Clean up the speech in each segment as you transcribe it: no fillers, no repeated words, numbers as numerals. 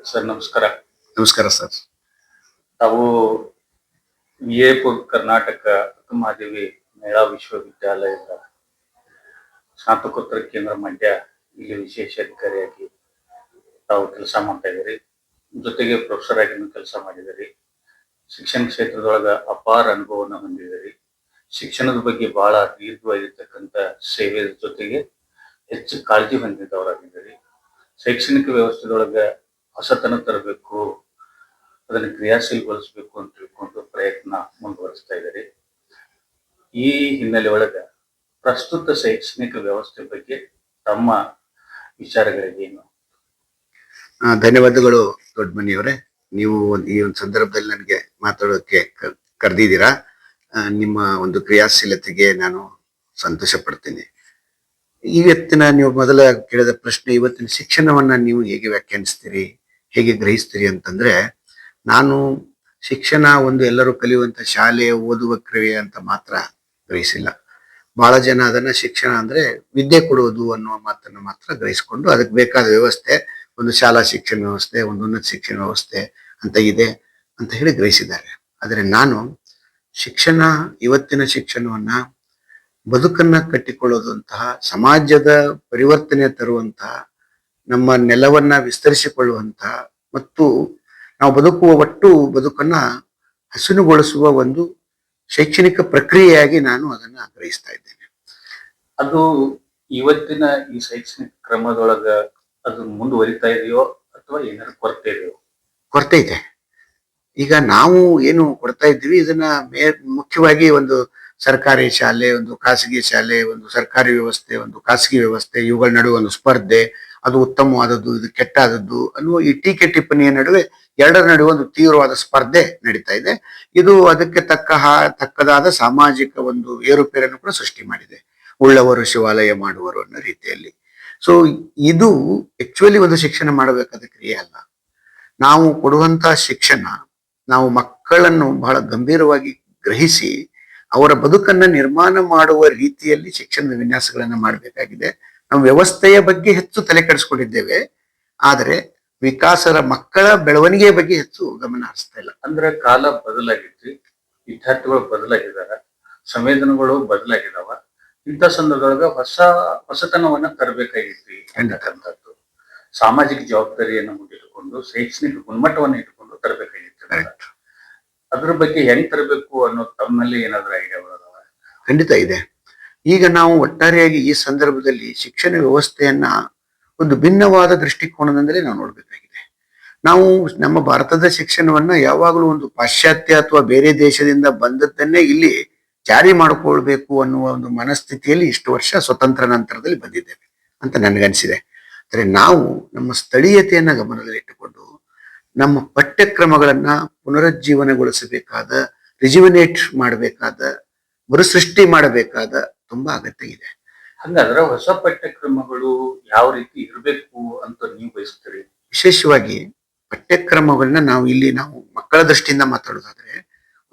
Sir ನಮಸ್ಕಾರ. ನಮಸ್ಕಾರ sir. ತಾವು ವಿಜಯಪುರ ಕರ್ನಾಟಕ ಮಹಾದೇವಿ ಮಹಿಳಾ ವಿಶ್ವವಿದ್ಯಾಲಯದ ಸ್ನಾತಕೋತ್ತರ ಕೇಂದ್ರ ಮಂಡ್ಯ ಇಲ್ಲಿ ವಿಶೇಷ ಅಧಿಕಾರಿಯಾಗಿ ತಾವು ಕೆಲಸ ಮಾಡ್ತಾ ಇದ್ದೀರಿ. ಜೊತೆಗೆ ಪ್ರೊಫೆಸರ್ ಆಗಿ ಕೆಲಸ ಮಾಡಿದಿರಿ. ಶಿಕ್ಷಣ ಕ್ಷೇತ್ರದೊಳಗ ಅಪಾರ ಅನುಭವವನ್ನು ಹೊಂದಿದಿರಿ. ಶಿಕ್ಷಣದ ಬಗ್ಗೆ ಬಹಳ ದೀರ್ಘವಾಗಿರ್ತಕ್ಕಂಥ ಸೇವೆ ಜೊತೆಗೆ ಹೆಚ್ಚು ಕಾಳಜಿ ಹೊಂದಿದವರಾಗಿದ್ದೀರಿ. ಶೈಕ್ಷಣಿಕ ವ್ಯವಸ್ಥೆದೊಳಗ ಹೊಸತನ ತರಬೇಕು, ಅದನ್ನು ಕ್ರಿಯಾಶೀಲಗೊಳಿಸಬೇಕು ಅಂತ ತಿಳ್ಕೊಂಡು ಪ್ರಯತ್ನ ಮುಂದುವರಿಸ್ತಾ ಇದ್ದಾರೆ. ಈ ಹಿನ್ನೆಲೆ ಒಳಗ ಪ್ರಸ್ತುತ ಶೈಕ್ಷಣಿಕ ವ್ಯವಸ್ಥೆ ಬಗ್ಗೆ ತಮ್ಮ ವಿಚಾರಗಳಿಗೇನು? ಧನ್ಯವಾದಗಳು ದೊಡ್ಡಮನಿಯವರೇ. ನೀವು ಈ ಒಂದು ಸಂದರ್ಭದಲ್ಲಿ ನನಗೆ ಮಾತಾಡೋಕೆ ಕರೆದಿದ್ದೀರಾ. ನಿಮ್ಮ ಒಂದು ಕ್ರಿಯಾಶೀಲತೆಗೆ ನಾನು ಸಂತೋಷ ಪಡ್ತೀನಿ. ಇವತ್ತಿನ ನೀವು ಮೊದಲ ಕೇಳಿದ ಪ್ರಶ್ನೆ, ಇವತ್ತಿನ ಶಿಕ್ಷಣವನ್ನ ನೀವು ಹೇಗೆ ವ್ಯಾಖ್ಯಾನಿಸ್ತೀರಿ, ಹೇಗೆ ಗ್ರಹಿಸ್ತೀರಿ ಅಂತಂದ್ರೆ, ನಾನು ಶಿಕ್ಷಣ ಒಂದು ಎಲ್ಲರೂ ಕಲಿಯುವಂತ ಶಾಲೆ, ಓದುವ ಕ್ರಿಯೆ ಅಂತ ಮಾತ್ರ ಗ್ರಹಿಸಿಲ್ಲ. ಬಹಳ ಜನ ಅದನ್ನ ಶಿಕ್ಷಣ ಅಂದ್ರೆ ವಿದ್ಯೆ ಕೊಡುವುದು ಅನ್ನುವ ಮಾತನ್ನು ಮಾತ್ರ ಗ್ರಹಿಸಿಕೊಂಡು ಅದಕ್ಕೆ ಬೇಕಾದ ವ್ಯವಸ್ಥೆ, ಒಂದು ಶಾಲಾ ಶಿಕ್ಷಣ ವ್ಯವಸ್ಥೆ, ಒಂದು ಉನ್ನತ ಶಿಕ್ಷಣ ವ್ಯವಸ್ಥೆ ಅಂತ ಇದೆ ಅಂತ ಹೇಳಿ ಗ್ರಹಿಸಿದ್ದಾರೆ. ಆದರೆ ನಾನು ಶಿಕ್ಷಣ, ಇವತ್ತಿನ ಶಿಕ್ಷಣವನ್ನ ಬದುಕನ್ನ ಕಟ್ಟಿಕೊಳ್ಳುವಂತಹ, ಸಮಾಜದ ಪರಿವರ್ತನೆ ತರುವಂತಹ, ನಮ್ಮ ನೆಲವನ್ನ ವಿಸ್ತರಿಸಿಕೊಳ್ಳುವಂತಹ ಮತ್ತು ನಾವು ಬದುಕುವ ಒಟ್ಟು ಬದುಕನ್ನ ಹಸಿರುಗೊಳಿಸುವ ಒಂದು ಶೈಕ್ಷಣಿಕ ಪ್ರಕ್ರಿಯೆಯಾಗಿ ನಾನು ಅದನ್ನ ಗ್ರಹಿಸ್ತಾ ಇದ್ದೇನೆ. ಅದು ಇವತ್ತಿನ ಈ ಶೈಕ್ಷಣಿಕ ಕ್ರಮದೊಳಗ ಅದು ಮುಂದುವರಿತಾ ಇದೆಯೋ ಅಥವಾ ಏನಾದ್ರು ಕೊರತೆ ಇದೆಯೋ? ಕೊರತೆ ಇದೆ. ಈಗ ನಾವು ಏನು ಕೊಡ್ತಾ ಇದ್ದೀವಿ, ಇದನ್ನ ಮುಖ್ಯವಾಗಿ ಒಂದು ಸರ್ಕಾರಿ ಶಾಲೆ, ಒಂದು ಖಾಸಗಿ ಶಾಲೆ, ಒಂದು ಸರ್ಕಾರಿ ವ್ಯವಸ್ಥೆ, ಒಂದು ಖಾಸಗಿ ವ್ಯವಸ್ಥೆ, ಇವುಗಳ ನಡುವೆ ಒಂದು ಸ್ಪರ್ಧೆ, ಅದು ಉತ್ತಮವಾದದ್ದು, ಇದು ಕೆಟ್ಟಾದದ್ದು ಅನ್ನುವ ಈ ಟೀಕೆ ಟಿಪ್ಪಣಿಯ ನಡುವೆ, ಎರಡರ ನಡುವೆ ಒಂದು ತೀವ್ರವಾದ ಸ್ಪರ್ಧೆ ನಡೀತಾ ಇದೆ. ಇದು ಅದಕ್ಕೆ ತಕ್ಕದಾದ ಸಾಮಾಜಿಕ ಒಂದು ಏರುಪೇರನ್ನು ಕೂಡ ಸೃಷ್ಟಿ ಮಾಡಿದೆ. ಉಳ್ಳವರು ಶಿವಾಲಯ ಮಾಡುವರು ಅನ್ನೋ ರೀತಿಯಲ್ಲಿ. ಸೊ ಇದು ಆಕ್ಚುಲಿ ಒಂದು ಶಿಕ್ಷಣ ಮಾಡಬೇಕಾದ ಕ್ರಿಯೆ ಅಲ್ಲ. ನಾವು ಕೊಡುವಂತಹ ಶಿಕ್ಷಣ, ನಾವು ಮಕ್ಕಳನ್ನು ಬಹಳ ಗಂಭೀರವಾಗಿ ಗ್ರಹಿಸಿ ಅವರ ಬದುಕನ್ನ ನಿರ್ಮಾಣ ಮಾಡುವ ರೀತಿಯಲ್ಲಿ ಶಿಕ್ಷಣದ ವಿನ್ಯಾಸಗಳನ್ನ ಮಾಡಬೇಕಾಗಿದೆ. ನಾವು ವ್ಯವಸ್ಥೆಯ ಬಗ್ಗೆ ಹೆಚ್ಚು ತಲೆ ಕೆಡಿಸ್ಕೊಂಡಿದ್ದೇವೆ, ಆದರೆ ವಿಕಾಸರ ಮಕ್ಕಳ ಬೆಳವಣಿಗೆಯ ಬಗ್ಗೆ ಹೆಚ್ಚು ಗಮನ ಹರಿಸ್ತಾ ಇಲ್ಲ. ಅಂದ್ರೆ ಕಾಲ ಬದಲಾಗಿದ್ರಿ, ವಿದ್ಯಾರ್ಥಿಗಳು ಬದಲಾಗಿದ್ದಾರೆ, ಸಂವೇದನೆಗಳು ಬದಲಾಗಿದಾವ. ಇಂಥ ಸಂದರ್ಭದೊಳಗ ಹೊಸತನವನ್ನ ತರಬೇಕಾಗಿತ್ತು ಅಂತಕ್ಕಂಥದ್ದು. ಸಾಮಾಜಿಕ ಜವಾಬ್ದಾರಿಯನ್ನು ಮುಂದಿಟ್ಟುಕೊಂಡು ಶೈಕ್ಷಣಿಕ ಗುಣಮಟ್ಟವನ್ನು ಇಟ್ಟುಕೊಂಡು ತರಬೇಕಾಗಿತ್ತು. ಅದ್ರ ಬಗ್ಗೆ ಹೆಂಗ್ ತರಬೇಕು ಅನ್ನೋ ತಮ್ಮಲ್ಲಿ ಏನಾದ್ರೂ ಐಡಿಯಾಗಳು ಅದಾವ? ಖಂಡಿತ ಇದೆ. ಈಗ ನಾವು ಒಟ್ಟಾರೆಯಾಗಿ ಈ ಸಂದರ್ಭದಲ್ಲಿ ಶಿಕ್ಷಣ ವ್ಯವಸ್ಥೆಯನ್ನ ಒಂದು ಭಿನ್ನವಾದ ದೃಷ್ಟಿಕೋನದಿಂದಲೇ ನಾವು ನೋಡ್ಬೇಕಾಗಿದೆ. ನಾವು ನಮ್ಮ ಭಾರತದ ಶಿಕ್ಷಣವನ್ನ ಯಾವಾಗಲೂ ಒಂದು ಪಾಶ್ಚಾತ್ಯ ಅಥವಾ ಬೇರೆ ದೇಶದಿಂದ ಬಂದದ್ದನ್ನೇ ಇಲ್ಲಿ ಜಾರಿ ಮಾಡಿಕೊಳ್ಬೇಕು ಅನ್ನುವ ಒಂದು ಮನಸ್ಥಿತಿಯಲ್ಲಿ ಇಷ್ಟು ವರ್ಷ ಸ್ವತಂತ್ರ ನಂತರದಲ್ಲಿ ಬಂದಿದ್ದೇವೆ ಅಂತ ನನಗನ್ಸಿದೆ. ಆದರೆ ನಾವು ನಮ್ಮ ಸ್ಥಳೀಯತೆಯನ್ನ ಗಮನದಲ್ಲಿಟ್ಟುಕೊಂಡು ನಮ್ಮ ಪಠ್ಯಕ್ರಮಗಳನ್ನ ಪುನರುಜ್ಜೀವನಗೊಳಿಸಬೇಕಾದ, ರಿಜಿವಿನೇಟ್ ಮಾಡಬೇಕಾದ, ಮರುಸೃಷ್ಟಿ ಮಾಡಬೇಕಾದ ತುಂಬಾ ಅಗತ್ಯ ಇದೆ. ಹಂಗಾದ್ರೆ ಹೊಸ ಪಠ್ಯಕ್ರಮಗಳು ಯಾವ ರೀತಿ ಇರಬೇಕು ಅಂತ ನೀವು ಬಯಸ್ತೀರಿ? ವಿಶೇಷವಾಗಿ ಪಠ್ಯಕ್ರಮಗಳನ್ನ ನಾವು ಮಕ್ಕಳ ದೃಷ್ಟಿಯಿಂದ ಮಾತಾಡೋದಾದ್ರೆ,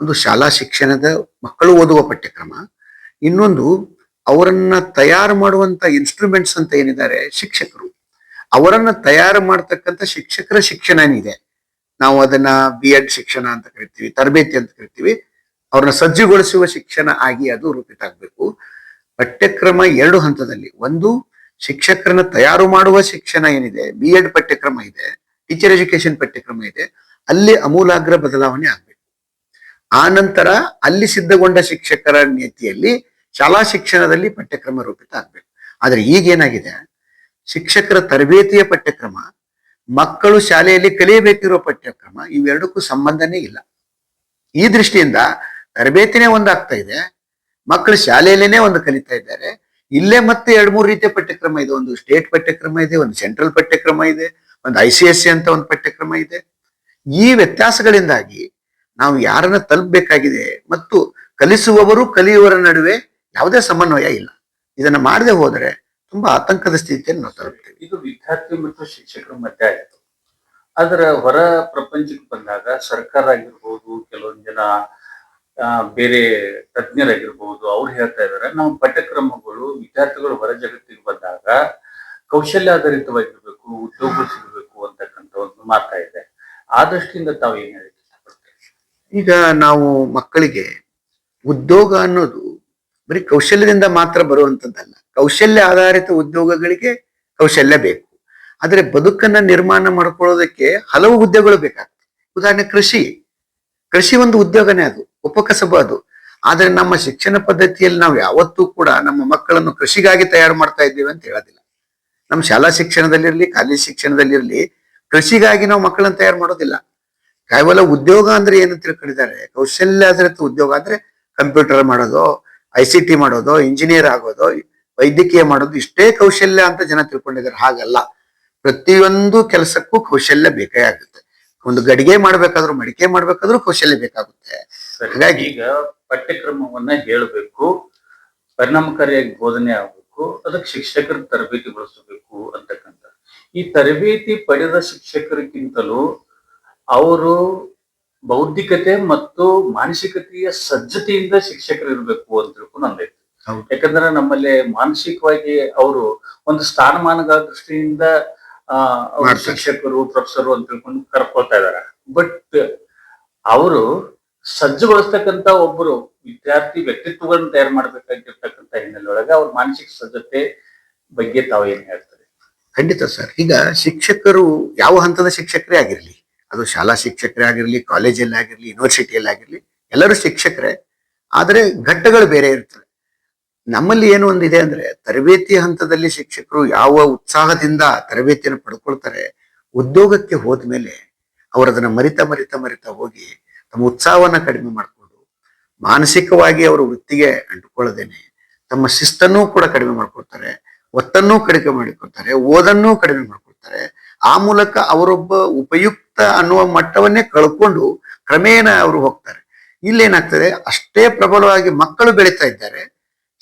ಒಂದು ಶಾಲಾ ಶಿಕ್ಷಣದ ಮಕ್ಕಳು ಓದುವ ಪಠ್ಯಕ್ರಮ, ಇನ್ನೊಂದು ಅವರನ್ನ ತಯಾರು ಮಾಡುವಂತ ಇನ್ಸ್ಟ್ರೂಮೆಂಟ್ಸ್ ಅಂತ ಏನಿದ್ದಾರೆ ಶಿಕ್ಷಕರು, ಅವರನ್ನ ತಯಾರು ಮಾಡ್ತಕ್ಕಂಥ ಶಿಕ್ಷಕರ ಶಿಕ್ಷಣ ಏನಿದೆ, ನಾವು ಅದನ್ನ BEd ಶಿಕ್ಷಣ ಅಂತ ಕರಿತೀವಿ, ತರಬೇತಿ ಅಂತ ಕರಿತೀವಿ, ಅವ್ರನ್ನ ಸಜ್ಜುಗೊಳಿಸುವ ಶಿಕ್ಷಣ ಆಗಿ ಅದು ರೂಪಿತ ಆಗ್ಬೇಕು. ಪಠ್ಯಕ್ರಮ ಎರಡು ಹಂತದಲ್ಲಿ, ಒಂದು ಶಿಕ್ಷಕರನ್ನ ತಯಾರು ಮಾಡುವ ಶಿಕ್ಷಣ ಏನಿದೆ, BEd ಪಠ್ಯಕ್ರಮ ಇದೆ, ಟೀಚರ್ ಎಜುಕೇಶನ್ ಪಠ್ಯಕ್ರಮ ಇದೆ, ಅಲ್ಲಿ ಅಮೂಲಾಗ್ರ ಬದಲಾವಣೆ ಆಗ್ಬೇಕು. ಆ ನಂತರ ಅಲ್ಲಿ ಸಿದ್ಧಗೊಂಡ ಶಿಕ್ಷಕರ ನೀತಿಯಲ್ಲಿ ಶಾಲಾ ಶಿಕ್ಷಣದಲ್ಲಿ ಪಠ್ಯಕ್ರಮ ರೂಪಿತ ಆಗ್ಬೇಕು. ಆದ್ರೆ ಈಗೇನಾಗಿದೆ, ಶಿಕ್ಷಕರ ತರಬೇತಿಯ ಪಠ್ಯಕ್ರಮ, ಮಕ್ಕಳು ಶಾಲೆಯಲ್ಲಿ ಕಲಿಯಬೇಕಿರೋ ಪಠ್ಯಕ್ರಮ, ಇವೆರಡಕ್ಕೂ ಸಂಬಂಧನೇ ಇಲ್ಲ. ಈ ದೃಷ್ಟಿಯಿಂದ ತರಬೇತಿನೇ ಒಂದಾಗ್ತಾ ಇದೆ, ಮಕ್ಕಳು ಶಾಲೆಯಲ್ಲೇನೆ ಒಂದು ಕಲಿತಾ ಇದ್ದಾರೆ. ಇಲ್ಲೇ ಮತ್ತೆ 2-3 ರೀತಿಯ ಪಠ್ಯಕ್ರಮ ಇದೆ. ಒಂದು ಸ್ಟೇಟ್ ಪಠ್ಯಕ್ರಮ ಇದೆ, ಒಂದು ಸೆಂಟ್ರಲ್ ಪಠ್ಯಕ್ರಮ ಇದೆ, ಒಂದು ICSE ಅಂತ ಒಂದು ಪಠ್ಯಕ್ರಮ ಇದೆ. ಈ ವ್ಯತ್ಯಾಸಗಳಿಂದಾಗಿ ನಾವು ಯಾರನ್ನ ತಲುಪಬೇಕಾಗಿದೆ ಮತ್ತು ಕಲಿಸುವವರು ಕಲಿಯುವವರ ನಡುವೆ ಯಾವುದೇ ಸಮನ್ವಯ ಇಲ್ಲ. ಇದನ್ನ ಮಾಡದೆ ಹೋದರೆ ತುಂಬಾ ಆತಂಕದ ಸ್ಥಿತಿಯನ್ನು ನಾವು ತಲುಪ್ತೇವೆ. ಇದು ವಿದ್ಯಾರ್ಥಿ ಮತ್ತು ಶಿಕ್ಷಕರ ಮಧ್ಯೆ ಆಯಿತು. ಆದ್ರ ಹೊರ ಪ್ರಪಂಚಕ್ಕೆ ಬಂದಾಗ ಸರ್ಕಾರ ಆಗಿರ್ಬೋದು, ಕೆಲವೊಂದು ಜನ ಬೇರೆ ತಜ್ಞರಾಗಿರ್ಬೋದು, ಅವ್ರು ಹೇಳ್ತಾ ಇದಾರೆ ನಾವು ಪಠ್ಯಕ್ರಮಗಳು ವಿದ್ಯಾರ್ಥಿಗಳು ಹೊರ ಜಗತ್ತಿಗೆ ಬಂದಾಗ ಕೌಶಲ್ಯ ಆಧಾರಿತವಾಗಿರ್ಬೇಕು, ಉದ್ಯೋಗ ಸಿಗಬೇಕು ಅಂತಕ್ಕಂಥ ಒಂದು ಮಾರ್ತಾ ಇದೆ. ಆ ದೃಷ್ಟಿಯಿಂದ ತಾವು ಏನ್ ಹೇಳಕ್ಕೆ ಇಷ್ಟಪಡ್ತೀರಿ? ಈಗ ನಾವು ಮಕ್ಕಳಿಗೆ ಉದ್ಯೋಗ ಅನ್ನೋದು ಬರೀ ಕೌಶಲ್ಯದಿಂದ ಮಾತ್ರ ಬರುವಂತದ್ದಲ್ಲ. ಕೌಶಲ್ಯ ಆಧಾರಿತ ಉದ್ಯೋಗಗಳಿಗೆ ಕೌಶಲ್ಯ ಬೇಕು. ಆದ್ರೆ ಬದುಕನ್ನ ನಿರ್ಮಾಣ ಮಾಡ್ಕೊಳ್ಳೋದಕ್ಕೆ ಹಲವು ಉದ್ಯೋಗಗಳು ಬೇಕಾಗ್ತದೆ. ಉದಾಹರಣೆ ಕೃಷಿ. ಕೃಷಿ ಒಂದು ಉದ್ಯೋಗನೇ, ಅದು ಉಪಕಸಬು ಅದು. ಆದ್ರೆ ನಮ್ಮ ಶಿಕ್ಷಣ ಪದ್ಧತಿಯಲ್ಲಿ ನಾವು ಯಾವತ್ತೂ ಕೂಡ ನಮ್ಮ ಮಕ್ಕಳನ್ನು ಕೃಷಿಗಾಗಿ ತಯಾರು ಮಾಡ್ತಾ ಇದ್ದೇವೆ ಅಂತ ಹೇಳೋದಿಲ್ಲ. ನಮ್ಮ ಶಾಲಾ ಶಿಕ್ಷಣದಲ್ಲಿರ್ಲಿ, ಕಾಲೇಜ್ ಶಿಕ್ಷಣದಲ್ಲಿರ್ಲಿ, ಕೃಷಿಗಾಗಿ ನಾವು ಮಕ್ಕಳನ್ನ ತಯಾರು ಮಾಡೋದಿಲ್ಲ. ಕೇವಲ ಉದ್ಯೋಗ ಅಂದ್ರೆ ಏನು ತಿಳ್ಕೊಂಡಿದ್ದಾರೆ, ಕೌಶಲ್ಯ ಆಧಾರಿತ ಉದ್ಯೋಗ ಅಂದ್ರೆ ಕಂಪ್ಯೂಟರ್ ಮಾಡೋದು, ICT ಮಾಡೋದು, ಇಂಜಿನಿಯರ್ ಆಗೋದು, ವೈದ್ಯಕೀಯ ಮಾಡೋದು, ಇಷ್ಟೇ ಕೌಶಲ್ಯ ಅಂತ ಜನ ತಿಳ್ಕೊಂಡಿದ್ದಾರೆ. ಹಾಗಲ್ಲ. ಪ್ರತಿಯೊಂದು ಕೆಲಸಕ್ಕೂ ಕೌಶಲ್ಯ ಬೇಕೇ ಆಗುತ್ತೆ. ಒಂದು ಗಡಿಗೆ ಮಾಡ್ಬೇಕಾದ್ರೂ, ಮಡಿಕೆ ಮಾಡ್ಬೇಕಾದ್ರೂ ಕೌಶಲ್ಯ ಬೇಕಾಗುತ್ತೆ. ಸರಿ, ಹಾಗಾಗಿ ಈಗ ಪಠ್ಯಕ್ರಮವನ್ನ ಹೇಳಬೇಕು, ಪರಿಣಾಮಕಾರಿಯಾಗಿ ಬೋಧನೆ ಆಗ್ಬೇಕು, ಅದಕ್ಕೆ ಶಿಕ್ಷಕರ ತರಬೇತಿಗೊಳಿಸಬೇಕು ಅಂತಕ್ಕಂಥ. ಈ ತರಬೇತಿ ಪಡೆದ ಶಿಕ್ಷಕರಿಗಿಂತಲೂ ಅವರು ಬೌದ್ಧಿಕತೆ ಮತ್ತು ಮಾನಸಿಕತೆಯ ಸಜ್ಜತೆಯಿಂದ ಶಿಕ್ಷಕರು ಇರಬೇಕು ಅಂತ ತಿಳ್ಕೊಂಡು ನಂದೈತಿ. ಹೌದು. ಯಾಕಂದ್ರೆ ನಮ್ಮಲ್ಲಿ ಮಾನಸಿಕವಾಗಿ ಅವರು ಒಂದು ಸ್ಥಾನಮಾನಗಳ ದೃಷ್ಟಿಯಿಂದ ಅವ್ರು ಮಾಡ್ತಾರೆ. ಶಿಕ್ಷಕರು, ಪ್ರೊಫೆಸರು ಅಂತ ತಿಳ್ಕೊಂಡು ಕರ್ಕೊಳ್ತಾ ಇದಾರೆ. ಬಟ್ ಅವರು ಸಜ್ಜುಗೊಳಿಸ್ತಕ್ಕಂತ ಒಬ್ಬರು ವಿದ್ಯಾರ್ಥಿ ವ್ಯಕ್ತಿತ್ವಗಳನ್ನ ತಯಾರು ಮಾಡ್ಬೇಕಾಗಿರ್ತಕ್ಕಂಥ ಹಿನ್ನೆಲೆ ಒಳಗೆ ಅವ್ರ ಮಾನಸಿಕ ಸಜ್ಜತೆ ಬಗ್ಗೆ ತಾವು ಏನ್ ಹೇಳ್ತಾರೆ? ಖಂಡಿತ ಸರ್. ಈಗ ಶಿಕ್ಷಕರು ಯಾವ ಹಂತದ ಶಿಕ್ಷಕರೇ ಆಗಿರ್ಲಿ, ಅದು ಶಾಲಾ ಶಿಕ್ಷಕರೇ ಆಗಿರ್ಲಿ, ಕಾಲೇಜಲ್ಲಿ ಆಗಿರ್ಲಿ, ಯೂನಿವರ್ಸಿಟಿಯಲ್ಲಿ ಆಗಿರ್ಲಿ, ಎಲ್ಲರೂ ಶಿಕ್ಷಕರೇ. ಆದ್ರೆ ಘಟ್ಟಗಳು ಬೇರೆ ಇರ್ತವೆ. ನಮ್ಮಲ್ಲಿ ಏನು ಒಂದಿದೆ ಅಂದ್ರೆ, ತರಬೇತಿ ಹಂತದಲ್ಲಿ ಶಿಕ್ಷಕರು ಯಾವ ಉತ್ಸಾಹದಿಂದ ತರಬೇತಿಯನ್ನು ಪಡ್ಕೊಳ್ತಾರೆ, ಉದ್ಯೋಗಕ್ಕೆ ಹೋದ್ಮೇಲೆ ಅವರು ಅದನ್ನ ಮರಿತಾ ಹೋಗಿ ತಮ್ಮ ಉತ್ಸಾಹವನ್ನ ಕಡಿಮೆ ಮಾಡಿಕೊಂಡು, ಮಾನಸಿಕವಾಗಿ ಅವರು ವೃತ್ತಿಗೆ ಅಂಟುಕೊಳ್ಳದೇನೆ ತಮ್ಮ ಶಿಸ್ತನ್ನೂ ಕೂಡ ಕಡಿಮೆ ಮಾಡ್ಕೊಳ್ತಾರೆ, ಒತ್ತನ್ನೂ ಕಡಿಮೆ ಮಾಡಿಕೊಳ್ತಾರೆ, ಓದನ್ನೂ ಕಡಿಮೆ ಮಾಡ್ಕೊಳ್ತಾರೆ. ಆ ಮೂಲಕ ಅವರೊಬ್ಬ ಉಪಯುಕ್ತ ಅನ್ನುವ ಮಟ್ಟವನ್ನೇ ಕಳ್ಕೊಂಡು ಕ್ರಮೇಣ ಅವರು ಹೋಗ್ತಾರೆ. ಇಲ್ಲೇನಾಗ್ತದೆ, ಅಷ್ಟೇ ಪ್ರಬಲವಾಗಿ ಮಕ್ಕಳು ಬೆಳೀತಾ ಇದ್ದಾರೆ,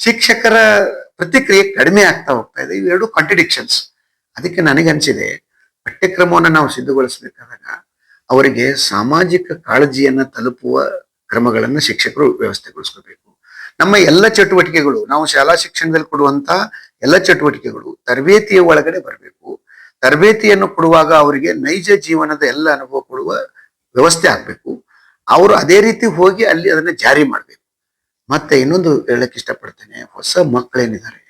ಶಿಕ್ಷಕರ ಪ್ರತಿಕ್ರಿಯೆ ಕಡಿಮೆ ಆಗ್ತಾ ಹೋಗ್ತಾ ಇದೆ. ಇವೆರಡು ಕಾಂಟ್ರಡಿಕ್ಷನ್ಸ್. ಅದಕ್ಕೆ ನನಗನ್ಸಿದೆ, ಪಠ್ಯಕ್ರಮವನ್ನು ನಾವು ಸಿದ್ಧಗೊಳಿಸಬೇಕಾದಾಗ ಅವರಿಗೆ ಸಾಮಾಜಿಕ ಕಾಳಜಿಯನ್ನ ತಲುಪುವ ಕ್ರಮಗಳನ್ನು ಶಿಕ್ಷಕರು ವ್ಯವಸ್ಥೆಗೊಳಿಸ್ಕೋಬೇಕು. ನಮ್ಮ ಎಲ್ಲ ಚಟುವಟಿಕೆಗಳು, ನಾವು ಶಾಲಾ ಶಿಕ್ಷಣದಲ್ಲಿ ಕೊಡುವಂತ ಎಲ್ಲ ಚಟುವಟಿಕೆಗಳು ತರಬೇತಿಯ ಒಳಗಡೆ ಬರಬೇಕು. ತರಬೇತಿಯನ್ನು ಕೊಡುವಾಗ ಅವರಿಗೆ ನೈಜ ಜೀವನದ ಎಲ್ಲ ಅನುಭವ ಕೊಡುವ ವ್ಯವಸ್ಥೆ ಆಗ್ಬೇಕು. ಅವರು ಅದೇ ರೀತಿ ಹೋಗಿ ಅಲ್ಲಿ ಅದನ್ನ ಜಾರಿ ಮಾಡ್ಬೇಕು. ಮತ್ತೆ ಇನ್ನೊಂದು ಹೇಳಕ್ ಇಷ್ಟಪಡ್ತೇನೆ, ಹೊಸ ಮಕ್ಕಳೇನಿದ್ದಾರೆ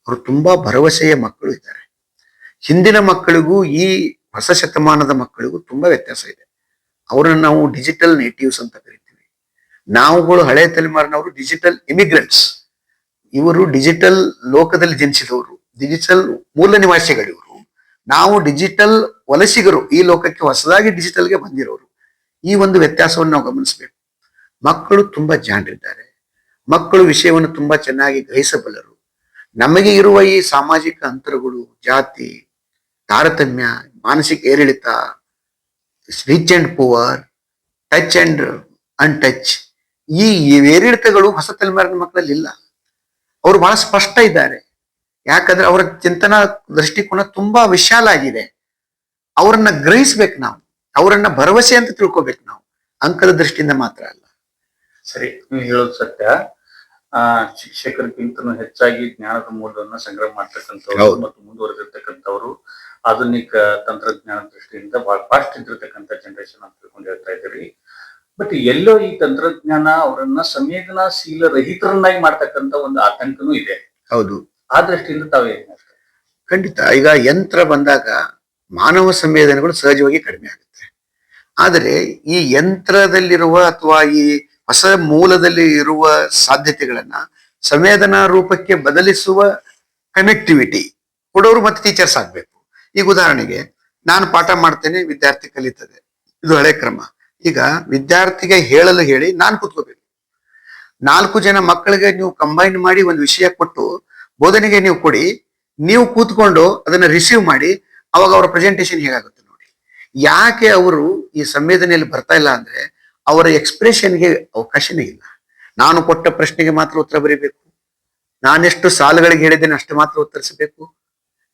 ಅವರು ತುಂಬಾ ಭರವಸೆಯ ಮಕ್ಕಳು ಇದ್ದಾರೆ. ಹಿಂದಿನ ಮಕ್ಕಳಿಗೂ ಈ ಹೊಸ ಶತಮಾನದ ಮಕ್ಕಳಿಗೂ ತುಂಬಾ ವ್ಯತ್ಯಾಸ ಇದೆ. ಅವರನ್ನು ನಾವು ಡಿಜಿಟಲ್ ನೇಟಿವ್ಸ್ ಅಂತ ಕರಿತೀವಿ. ನಾವುಗಳು ಹಳೆ ತಲೆಮಾರಿನವರು ಡಿಜಿಟಲ್ ಇಮಿಗ್ರೆಂಟ್ಸ್. ಇವರು ಡಿಜಿಟಲ್ ಲೋಕದಲ್ಲಿ ಜನಿಸಿದವರು, ಡಿಜಿಟಲ್ ಮೂಲ ನಿವಾಸಿಗಳು ಇವರು. ನಾವು ಡಿಜಿಟಲ್ ವಲಸಿಗರು, ಈ ಲೋಕಕ್ಕೆ ಹೊಸದಾಗಿ ಡಿಜಿಟಲ್ಗೆ ಬಂದಿರೋರು. ಈ ಒಂದು ವ್ಯತ್ಯಾಸವನ್ನು ನಾವು ಗಮನಿಸಬೇಕು. ಮಕ್ಕಳು ತುಂಬಾ ಜಾಣರಿದ್ದಾರೆ. ಮಕ್ಕಳು ವಿಷಯವನ್ನು ತುಂಬಾ ಚೆನ್ನಾಗಿ ಗ್ರಹಿಸಬಲ್ಲರು. ನಮಗೆ ಇರುವ ಈ ಸಾಮಾಜಿಕ ಅಂತರಗಳು, ಜಾತಿ, ತಾರತಮ್ಯ, ಮಾನಸಿಕ ಏರಿಳಿತ, rich and poor, touch and ಅನ್ಟಚ್, ಈ ಏರಿಳಿತಗಳು ಹೊಸ ತಲೆಮಾರಿನ ಮಕ್ಕಳಲ್ಲಿ ಇಲ್ಲ. ಅವರು ಬಹಳ ಸ್ಪಷ್ಟ ಇದ್ದಾರೆ. ಯಾಕಂದ್ರೆ ಅವರ ಚಿಂತನಾ ದೃಷ್ಟಿಕೋನ ತುಂಬಾ ವಿಶಾಲ ಆಗಿದೆ. ಅವರನ್ನ ಗ್ರಹಿಸ್ಬೇಕು ನಾವು, ಅವರನ್ನ ಭರವಸೆ ಅಂತ ತಿಳ್ಕೊಬೇಕು ನಾವು, ಅಂಕದ ದೃಷ್ಟಿಯಿಂದ ಮಾತ್ರ ಅಲ್ಲ. ಸರಿ, ನೀವು ಹೇಳೋದು ಸತ್ಯ. ಶಿಕ್ಷಕರಿಗಿಂತನೂ ಹೆಚ್ಚಾಗಿ ಜ್ಞಾನದ ಮೂಲವನ್ನ ಸಂಗ್ರಹ ಮಾಡ್ತಕ್ಕಂಥವ್ರು ಹೌದು. ಮತ್ತು ಮುಂದುವರೆದಿರ್ತಕ್ಕಂಥವ್ರು ಆಧುನಿಕ ತಂತ್ರಜ್ಞಾನ ದೃಷ್ಟಿಯಿಂದ ಬಹಳ ಫಾಸ್ಟ್ ಇದ್ದಿರ್ತಕ್ಕಂಥ ಜನರೇಷನ್ ಅಂತ ತಿಳ್ಕೊಂಡು ಹೇಳ್ತಾ ಇದ್ದೀರಿ. ಬಟ್ ಎಲ್ಲೋ ಈ ತಂತ್ರಜ್ಞಾನ ಅವರನ್ನ ಸಂವೇದನಾಶೀಲ ರಹಿತರನ್ನಾಗಿ ಮಾಡ್ತಕ್ಕಂಥ ಒಂದು ಆತಂಕನೂ ಇದೆ. ಹೌದು, ಆ ದೃಷ್ಟಿಯಿಂದ ತಾವು ಏನ್ ಹೇಳ್ತಾರೆ? ಖಂಡಿತ. ಈಗ ಯಂತ್ರ ಬಂದಾಗ ಮಾನವ ಸಂವೇದನೆಗಳು ಸಹಜವಾಗಿ ಕಡಿಮೆ ಆಗುತ್ತೆ. ಆದರೆ ಈ ಯಂತ್ರದಲ್ಲಿರುವ ಅಥವಾ ಈ ಹೊಸ ಮೂಲದಲ್ಲಿ ಇರುವ ಸಾಧ್ಯತೆಗಳನ್ನ ಸಂವೇದನಾ ರೂಪಕ್ಕೆ ಬದಲಿಸುವ ಕನೆಕ್ಟಿವಿಟಿ ಕೊಡೋರು ಮತ್ತೆ ಟೀಚರ್ಸ್ ಆಗ್ಬೇಕು. ಈಗ ಉದಾಹರಣೆಗೆ, ನಾನು ಪಾಠ ಮಾಡ್ತೇನೆ, ವಿದ್ಯಾರ್ಥಿ ಕಲಿತದೆ, ಇದು ಹಳೆ ಕ್ರಮ. ಈಗ ವಿದ್ಯಾರ್ಥಿಗೆ ಹೇಳಲು ಹೇಳಿ ನಾನು ಕೂತ್ಕೋಬೇಕು. 4 ಜನ ಮಕ್ಕಳಿಗೆ ನೀವು ಕಂಬೈನ್ ಮಾಡಿ ಒಂದು ವಿಷಯ ಕೊಟ್ಟು ಬೋಧನೆಗೆ ನೀವು ಕೊಡಿ, ನೀವು ಕೂತ್ಕೊಂಡು ಅದನ್ನ ರಿಸೀವ್ ಮಾಡಿ, ಅವಾಗ ಅವರ ಪ್ರೆಸೆಂಟೇಶನ್ ಹೇಗಾಗುತ್ತೆ ನೋಡಿ. ಯಾಕೆ ಅವರು ಈ ಸಂವೇದನೆಯಲ್ಲಿ ಬರ್ತಾ ಇಲ್ಲ ಅಂದ್ರೆ, ಅವರ ಎಕ್ಸ್ಪ್ರೆಷನ್ಗೆ ಅವಕಾಶನೇ ಇಲ್ಲ. ನಾನು ಕೊಟ್ಟ ಪ್ರಶ್ನೆಗೆ ಮಾತ್ರ ಉತ್ತರ ಬರೀಬೇಕು, ನಾನೆಷ್ಟು ಸಾಲುಗಳಿಗೆ ಹೇಳಿದ್ದೇನೆ ಅಷ್ಟು ಮಾತ್ರ ಉತ್ತರಿಸಬೇಕು,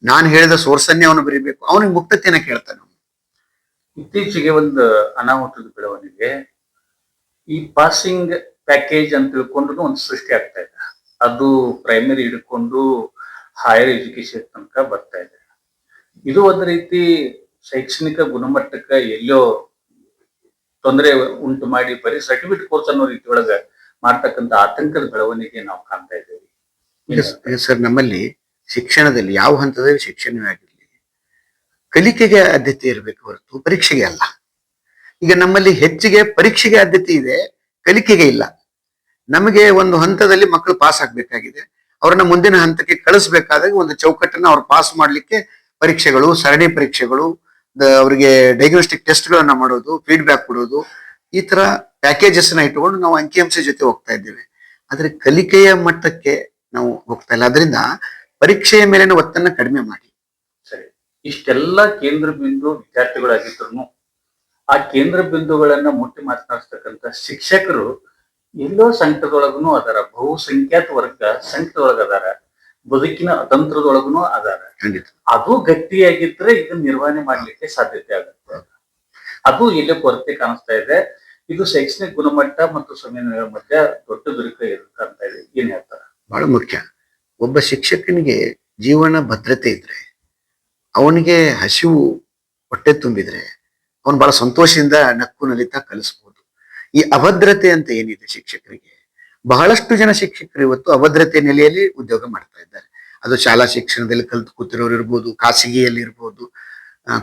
ನಾನು ಹೇಳಿದ ಸೋರ್ಸನ್ನೇ ಅವನು ಬರೀಬೇಕು. ಅವನಿಗೆ ಮುಕ್ತತೆಯನ್ನ ಕೇಳ್ತಾನೆ. ಇತ್ತೀಚೆಗೆ ಒಂದು ಅನಾಹುತದ ಬೆಳವಣಿಗೆ, ಈ ಪಾಸಿಂಗ್ ಪ್ಯಾಕೇಜ್ ಅಂತ ತಿಳ್ಕೊಂಡು ಒಂದು ಸೃಷ್ಟಿ ಆಗ್ತಾ ಇದೆ. ಅದು ಪ್ರೈಮರಿ ಹಿಡ್ಕೊಂಡು ಹೈಯರ್ ಎಜುಕೇಶನ್ ತನಕ ಬರ್ತಾ ಇದೆ. ಇದು ಒಂದು ರೀತಿ ಶೈಕ್ಷಣಿಕ ಗುಣಮಟ್ಟಕ್ಕೆ ಎಲ್ಲೋ ತೊಂದರೆ ಉಂಟು ಮಾಡಿ ಬರೀ ಸರ್ಟಿಫಿಕೇಟ್ ಕೋರ್ಸ್ ಅನ್ನೋ ರೀತಿ ಒಳಗ ಮಾಡ್ತಕ್ಕಂಥ ಆತಂಕದ ಬೆಳವಣಿಗೆ ನಾವು ಕಾಣ್ತಾ ಇದ್ದೇವೆ. ಈಗ ಸರ್ ನಮ್ಮಲ್ಲಿ ಶಿಕ್ಷಣದಲ್ಲಿ ಯಾವ ಹಂತದಲ್ಲಿ ಶಿಕ್ಷಣವೇ ಆಗಿರಲಿ ಕಲಿಕೆಗೆ ಆದ್ಯತೆ ಇರಬೇಕು ಹೊರತು ಪರೀಕ್ಷೆಗೆ ಅಲ್ಲ. ಈಗ ನಮ್ಮಲ್ಲಿ ಹೆಚ್ಚಿಗೆ ಪರೀಕ್ಷೆಗೆ ಆದ್ಯತೆ ಇದೆ, ಕಲಿಕೆಗೆ ಇಲ್ಲ. ನಮಗೆ ಒಂದು ಹಂತದಲ್ಲಿ ಮಕ್ಕಳು ಪಾಸ್ ಆಗ್ಬೇಕಾಗಿದೆ, ಅವ್ರನ್ನ ಮುಂದಿನ ಹಂತಕ್ಕೆ ಕಳಿಸ್ಬೇಕಾದಾಗ ಒಂದು ಚೌಕಟ್ಟನ್ನ ಅವ್ರು ಪಾಸ್ ಮಾಡ್ಲಿಕ್ಕೆ ಪರೀಕ್ಷೆಗಳು, ಸರಣಿ ಪರೀಕ್ಷೆಗಳು, ಅವರಿಗೆ ಡಯಾಗ್ನೋಸ್ಟಿಕ್ ಟೆಸ್ಟ್ಗಳನ್ನ ಮಾಡೋದು, ಫೀಡ್ಬ್ಯಾಕ್ ಕೊಡೋದು, ಈ ತರ ಪ್ಯಾಕೇಜಸ್ ನ ಇಟ್ಟುಕೊಂಡು ನಾವು ಅಂಕಿಅಂಶ ಜೊತೆ ಹೋಗ್ತಾ ಇದ್ದೇವೆ. ಆದ್ರೆ ಕಲಿಕೆಯ ಮಟ್ಟಕ್ಕೆ ನಾವು ಹೋಗ್ತಾ ಇಲ್ಲ. ಅದರಿಂದ ಪರೀಕ್ಷೆಯ ಮೇಲಿನ ಒತ್ತನ್ನ ಕಡಿಮೆ ಮಾಡಿ. ಸರಿ, ಇಷ್ಟೆಲ್ಲ ಕೇಂದ್ರ ಬಿಂದು ವಿದ್ಯಾರ್ಥಿಗಳಾಗಿದ್ರು ಆ ಕೇಂದ್ರ ಬಿಂದುಗಳನ್ನ ಮುಟ್ಟಿ ಮಾತನಾಡಿಸ್ತಕ್ಕಂಥ ಶಿಕ್ಷಕರು ಎಲ್ಲೋ ಸಂಕಟದೊಳಗೂ ಅದಾರ, ಬಹುಸಂಖ್ಯಾತ ವರ್ಗ ಸಂಕಟದೊಳಗ ಅದಾರ, ಬದುಕಿನ ಅತಂತ್ರದೊಳಗೂ ಅದಾರ. ಖಂಡಿತ ಅದು ಗಟ್ಟಿಯಾಗಿದ್ರೆ ಇದನ್ನ ನಿರ್ವಹಣೆ ಮಾಡ್ಲಿಕ್ಕೆ ಸಾಧ್ಯತೆ ಆಗುತ್ತೆ. ಅದು ಇಲ್ಲಿ ಕೊರತೆ ಕಾಣಿಸ್ತಾ ಇದೆ. ಇದು ಶೈಕ್ಷಣಿಕ ಗುಣಮಟ್ಟ ಮತ್ತು ಸಮನ್ವಯ ಮಧ್ಯ ದೊಡ್ಡ ದುರಿತ ಕಾಣ್ತಾ ಇದೆ. ಏನ್ ಹೇಳ್ತಾರ? ಬಹಳ ಮುಖ್ಯ. ಒಬ್ಬ ಶಿಕ್ಷಕನಿಗೆ ಜೀವನ ಭದ್ರತೆ ಇದ್ರೆ, ಅವನಿಗೆ ಹಸಿವು ಹೊಟ್ಟೆ ತುಂಬಿದ್ರೆ, ಅವನು ಬಹಳ ಸಂತೋಷದಿಂದ ನಕ್ಕು ನಲಿತಾ ಕಲಿಸ್ಬೋದು. ಈ ಅಭದ್ರತೆ ಅಂತ ಏನಿದೆ ಶಿಕ್ಷಕರಿಗೆ, ಬಹಳಷ್ಟು ಜನ ಶಿಕ್ಷಕರು ಇವತ್ತು ಅಭದ್ರತೆ ನೆಲೆಯಲ್ಲಿ ಉದ್ಯೋಗ ಮಾಡ್ತಾ ಇದ್ದಾರೆ. ಅದು ಶಾಲಾ ಶಿಕ್ಷಣದಲ್ಲಿ ಕಲಿತು ಕೂತಿರೋರು ಇರ್ಬೋದು, ಖಾಸಗಿಯಲ್ಲಿ ಇರ್ಬೋದು,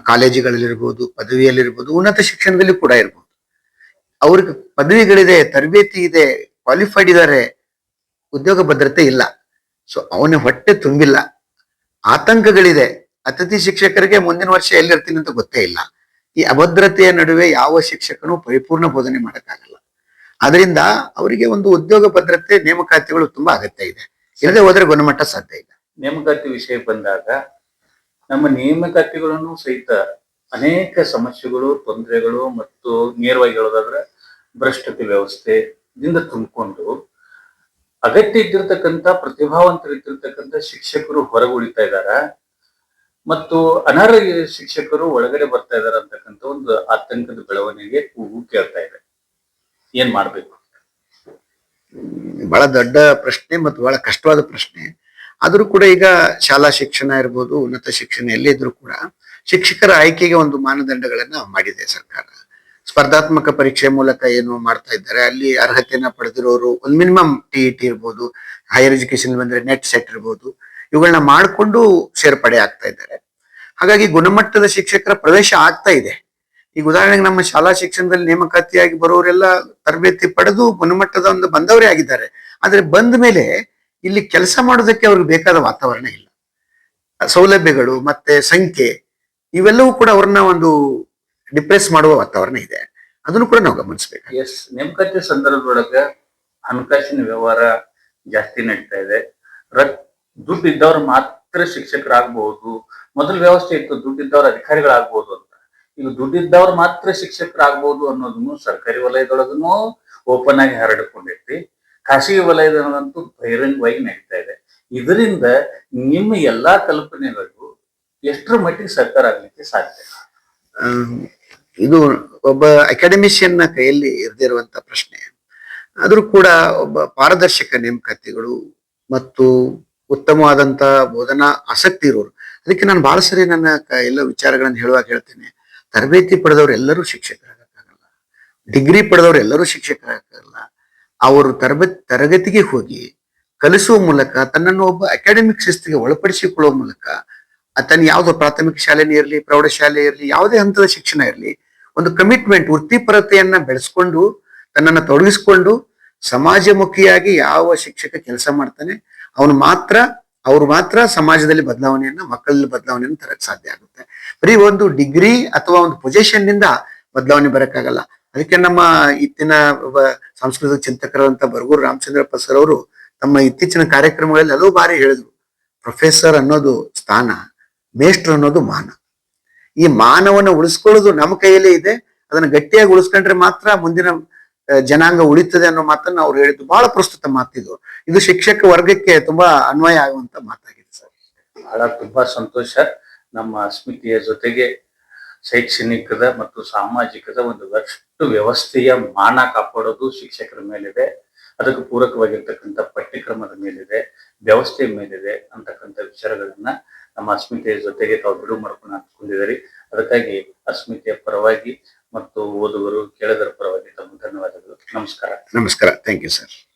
ಕಾಲೇಜುಗಳಲ್ಲಿರ್ಬೋದು, ಪದವಿಯಲ್ಲಿರ್ಬೋದು, ಉನ್ನತ ಶಿಕ್ಷಣದಲ್ಲಿ ಕೂಡ ಇರ್ಬೋದು. ಅವ್ರಿಗೆ ಪದವಿಗಳಿದೆ, ತರಬೇತಿ ಇದೆ, ಕ್ವಾಲಿಫೈಡ್ ಇದ್ದಾರೆ, ಉದ್ಯೋಗ ಭದ್ರತೆ ಇಲ್ಲ. ಸೊ ಅವನ ಹೊಟ್ಟೆ ತುಂಬಿಲ್ಲ, ಆತಂಕಗಳಿದೆ. ಅತಿಥಿ ಶಿಕ್ಷಕರಿಗೆ ಮುಂದಿನ ವರ್ಷ ಎಲ್ಲಿರ್ತೀನಿ ಅಂತ ಗೊತ್ತೇ ಇಲ್ಲ. ಈ ಅಭದ್ರತೆಯ ನಡುವೆ ಯಾವ ಶಿಕ್ಷಕನು ಪರಿಪೂರ್ಣ ಬೋಧನೆ ಮಾಡಕ್ಕಾಗಲ್ಲ. ಅದರಿಂದ ಅವರಿಗೆ ಒಂದು ಉದ್ಯೋಗ ಭದ್ರತೆ, ನೇಮಕಾತಿಗಳು ತುಂಬಾ ಅಗತ್ಯ ಇದೆ. ಇಲ್ಲದೆ ಹೋದ್ರೆ ಗುಣಮಟ್ಟ ಸಾಧ್ಯ ಇಲ್ಲ. ನೇಮಕಾತಿ ವಿಷಯ ಬಂದಾಗ ನಮ್ಮ ನೇಮಕಾತಿಗಳನ್ನು ಸಹಿತ ಅನೇಕ ಸಮಸ್ಯೆಗಳು, ತೊಂದರೆಗಳು ಮತ್ತು ನೇರವಾಗಿ ಹೇಳೋದಾದ್ರೆ ಭ್ರಷ್ಟತೆ ವ್ಯವಸ್ಥೆದಿಂದ ತುಂಬಿಕೊಂಡು ಅಗತ್ಯ ಇದ್ದಿರ್ತಕ್ಕಂಥ ಪ್ರತಿಭಾವಂತರಿದ್ದಿರ್ತಕ್ಕಂಥ ಶಿಕ್ಷಕರು ಹೊರಗುಳಿತಾ ಇದಾರ ಮತ್ತು ಅನರ್ಹ ಶಿಕ್ಷಕರು ಒಳಗಡೆ ಬರ್ತಾ ಇದಾರ ಅಂತಕ್ಕಂಥ ಒಂದು ಆತಂಕದ ಬೆಳವಣಿಗೆ ಕೂಗು ಕೇಳ್ತಾ ಇದೆ. ಏನ್ ಮಾಡ್ಬೇಕು? ಬಹಳ ದೊಡ್ಡ ಪ್ರಶ್ನೆ ಮತ್ತು ಬಹಳ ಕಷ್ಟವಾದ ಪ್ರಶ್ನೆ. ಆದ್ರೂ ಕೂಡ ಈಗ ಶಾಲಾ ಶಿಕ್ಷಣ ಇರ್ಬೋದು, ಉನ್ನತ ಶಿಕ್ಷಣ ಎಲ್ಲೇ ಇದ್ರೂ ಕೂಡ ಶಿಕ್ಷಕರ ಆಯ್ಕೆಗೆ ಒಂದು ಮಾನದಂಡಗಳನ್ನ ಮಾಡಿದೆ ಸರ್ಕಾರ. ಸ್ಪರ್ಧಾತ್ಮಕ ಪರೀಕ್ಷೆ ಮೂಲಕ ಏನು ಮಾಡ್ತಾ ಇದ್ದಾರೆ, ಅಲ್ಲಿ ಅರ್ಹತೆಯನ್ನ ಪಡೆದಿರೋರು ಒಂದು ಮಿನಿಮಮ್ ಟಿ ಇರ್ಬೋದು, ಹೈಯರ್ ಎಜುಕೇಶನ್ ಬಂದ್ರೆ ನೆಟ್ ಸೆಟ್ ಇರ್ಬೋದು, ಇವುಗಳನ್ನ ಮಾಡಿಕೊಂಡು ಸೇರ್ಪಡೆ ಆಗ್ತಾ ಇದ್ದಾರೆ. ಹಾಗಾಗಿ ಗುಣಮಟ್ಟದ ಶಿಕ್ಷಕರ ಪ್ರವೇಶ ಆಗ್ತಾ ಇದೆ. ಈಗ ಉದಾಹರಣೆಗೆ ನಮ್ಮ ಶಾಲಾ ಶಿಕ್ಷಣದಲ್ಲಿ ನೇಮಕಾತಿಯಾಗಿ ಬರೋರೆಲ್ಲ ತರಬೇತಿ ಪಡೆದು ಗುಣಮಟ್ಟದ ಒಂದು ಬಂದವರೇ ಆಗಿದ್ದಾರೆ. ಆದ್ರೆ ಬಂದ ಮೇಲೆ ಇಲ್ಲಿ ಕೆಲಸ ಮಾಡೋದಕ್ಕೆ ಅವ್ರಿಗೆ ಬೇಕಾದ ವಾತಾವರಣ ಇಲ್ಲ, ಸೌಲಭ್ಯಗಳು ಮತ್ತೆ ಸಂಖ್ಯೆ ಇವೆಲ್ಲವೂ ಕೂಡ ಅವ್ರನ್ನ ಒಂದು ಡಿಪ್ರೆಸ್ ಮಾಡುವ ವಾತಾವರಣ ಇದೆ. ಅದನ್ನು ಕೂಡ ನಾವು ಗಮನಿಸ್ಬೇಕು. ಎಸ್, ನೇಮಕಾತಿ ಸಂದರ್ಭದೊಳಗ ಹಣಕಾಸಿನ ವ್ಯವಹಾರ ಜಾಸ್ತಿ ನಡೀತಾ ಇದೆ. ದುಡ್ಡು ಇದ್ದವ್ರು ಮಾತ್ರ ಶಿಕ್ಷಕರಾಗಬಹುದು. ಮೊದಲ ವ್ಯವಸ್ಥೆ ಇತ್ತು ದುಡ್ಡಿದ್ದವ್ರು ಅಧಿಕಾರಿಗಳಾಗಬಹುದು ಅಂತ. ಈಗ ದುಡ್ಡಿದ್ದವ್ರು ಮಾತ್ರ ಶಿಕ್ಷಕರಾಗಬಹುದು ಅನ್ನೋದನ್ನು ಸರ್ಕಾರಿ ವಲಯದೊಳಗೂ ಓಪನ್ ಆಗಿ ಹರಡಿಕೊಂಡೈತಿ. ಖಾಸಗಿ ವಲಯದಂತೂ ಬಹಿರಂಗವಾಗಿ ನಡೀತಾ ಇದೆ. ಇದರಿಂದ ನಿಮ್ಮ ಎಲ್ಲಾ ಕಲ್ಪನೆಗಳು ಎಷ್ಟರ ಮಟ್ಟಿಗೆ ಸರ್ಕಾರ ಆಗ್ಲಿಕ್ಕೆ ಸಾಧ್ಯ? ಇದು ಒಬ್ಬ ಅಕಾಡೆಮಿಷಿಯನ್ ನ ಕೈಯಲ್ಲಿ ಇರದಿರುವಂತ ಪ್ರಶ್ನೆ. ಆದ್ರೂ ಕೂಡ ಒಬ್ಬ ಪಾರದರ್ಶಕ ನೇಮಕಾತಿಗಳು ಮತ್ತು ಉತ್ತಮವಾದಂತ ಬೋಧನಾ ಆಸಕ್ತಿ ಇರೋರು. ಅದಕ್ಕೆ ನಾನು ಬಹಳ ಸರಿ ನನ್ನ ಎಲ್ಲ ವಿಚಾರಗಳನ್ನು ಹೇಳುವಾಗ ಹೇಳ್ತೇನೆ, ತರಬೇತಿ ಪಡೆದವ್ರು ಎಲ್ಲರೂ ಶಿಕ್ಷಕರಾಗಕ್ಕಾಗಲ್ಲ, ಡಿಗ್ರಿ ಪಡೆದವ್ರು ಎಲ್ಲರೂ ಶಿಕ್ಷಕರಾಗಕ್ಕಾಗಲ್ಲ. ಅವರು ತರಗತಿಗೆ ಹೋಗಿ ಕಲಿಸುವ ಮೂಲಕ ತನ್ನನ್ನು ಒಬ್ಬ ಅಕಾಡೆಮಿಕ್ ಶಿಸ್ತಿಗೆ ಒಳಪಡಿಸಿಕೊಳ್ಳುವ ಮೂಲಕ ತನ್ನ ಯಾವುದೋ ಪ್ರಾಥಮಿಕ ಶಾಲೆನೇ ಇರಲಿ, ಪ್ರೌಢಶಾಲೆ ಇರಲಿ, ಯಾವುದೇ ಹಂತದ ಶಿಕ್ಷಣ ಇರಲಿ, ಒಂದು ಕಮಿಟ್ಮೆಂಟ್, ವೃತ್ತಿಪರತೆಯನ್ನ ಬೆಳೆಸ್ಕೊಂಡು ತನ್ನನ್ನು ತೊಡಗಿಸ್ಕೊಂಡು ಸಮಾಜಮುಖಿಯಾಗಿ ಯಾವ ಶಿಕ್ಷಕ ಕೆಲಸ ಮಾಡ್ತಾನೆ ಅವ್ರು ಮಾತ್ರ ಸಮಾಜದಲ್ಲಿ ಬದಲಾವಣೆಯನ್ನ, ಮಕ್ಕಳಲ್ಲಿ ಬದಲಾವಣೆಯನ್ನು ತರಕ್ ಸಾಧ್ಯ ಆಗುತ್ತೆ. ಬರೀ ಒಂದು ಡಿಗ್ರಿ ಅಥವಾ ಒಂದು ಪೊಸಿಷನ್ ನಿಂದ ಬದಲಾವಣೆ ಬರಕ್ಕಾಗಲ್ಲ. ಅದಕ್ಕೆ ನಮ್ಮ ಇತ್ತಿನ ಒಬ್ಬ ಸಾಂಸ್ಕೃತಿಕ ಚಿಂತಕರಂತ ಬರಗೂರು ರಾಮಚಂದ್ರಪ್ಪ ಸರ್ ಅವರು ತಮ್ಮ ಇತ್ತೀಚಿನ ಕಾರ್ಯಕ್ರಮಗಳಲ್ಲಿ ಹಲವು ಬಾರಿ ಹೇಳಿದ್ರು, ಪ್ರೊಫೆಸರ್ ಅನ್ನೋದು ಸ್ಥಾನ, ಮೇಷ್ಟ್ರು ಅನ್ನೋದು ಮಾನ. ಈ ಮಾನವನ್ನ ಉಳಿಸ್ಕೊಳ್ಳೋದು ನಮ್ಮ ಕೈಯಲ್ಲೇ ಇದೆ. ಅದನ್ನ ಗಟ್ಟಿಯಾಗಿ ಉಳಿಸ್ಕೊಂಡ್ರೆ ಮಾತ್ರ ಮುಂದಿನ ಜನಾಂಗ ಉಳಿತದೆ ಅನ್ನೋ ಮಾತನ್ನ ಅವ್ರು ಹೇಳಿದ್ದು ಬಹಳ ಪ್ರಸ್ತುತ ಮಾತಿದು. ಇದು ಶಿಕ್ಷಕ ವರ್ಗಕ್ಕೆ ತುಂಬಾ ಅನ್ವಯ ಆಗುವಂತ ಮಾತಾಗಿದೆ ಸರ್. ಬಹಳ ತುಂಬಾ ಸಂತೋಷ. ನಮ್ಮ ಸ್ಮಿತಿಯ ಜೊತೆಗೆ ಶೈಕ್ಷಣಿಕದ ಮತ್ತು ಸಾಮಾಜಿಕದ ಒಂದು ಅಷ್ಟು ವ್ಯವಸ್ಥೆಯ ಮಾನ ಕಾಪಾಡೋದು ಶಿಕ್ಷಕರ ಮೇಲಿದೆ. ಅದಕ್ಕೆ ಪೂರಕವಾಗಿರ್ತಕ್ಕಂಥ ಪಠ್ಯಕ್ರಮದ ಮೇಲಿದೆ. ವ್ಯವಸ್ಥೆ ಮೇಲಿದೆ ಅಂತಕ್ಕಂಥ ವಿಚಾರಗಳನ್ನ ನಮ್ಮ ಅಸ್ಮಿತೆಯ ಜೊತೆಗೆ ತಾವು ಬಿಡುವು ಮಾಡ್ಕೊಂಡು ಹಂಚ್ಕೊಂಡಿದ್ದೀರಿ. ಅದಕ್ಕಾಗಿ ಅಸ್ಮಿತೆಯ ಪರವಾಗಿ ಮತ್ತು ಓದುಗರು ಕೇಳದರ ಪರವಾಗಿ ತಮ್ಮ ಧನ್ಯವಾದಗಳು. ನಮಸ್ಕಾರ. ನಮಸ್ಕಾರ. Thank you sir.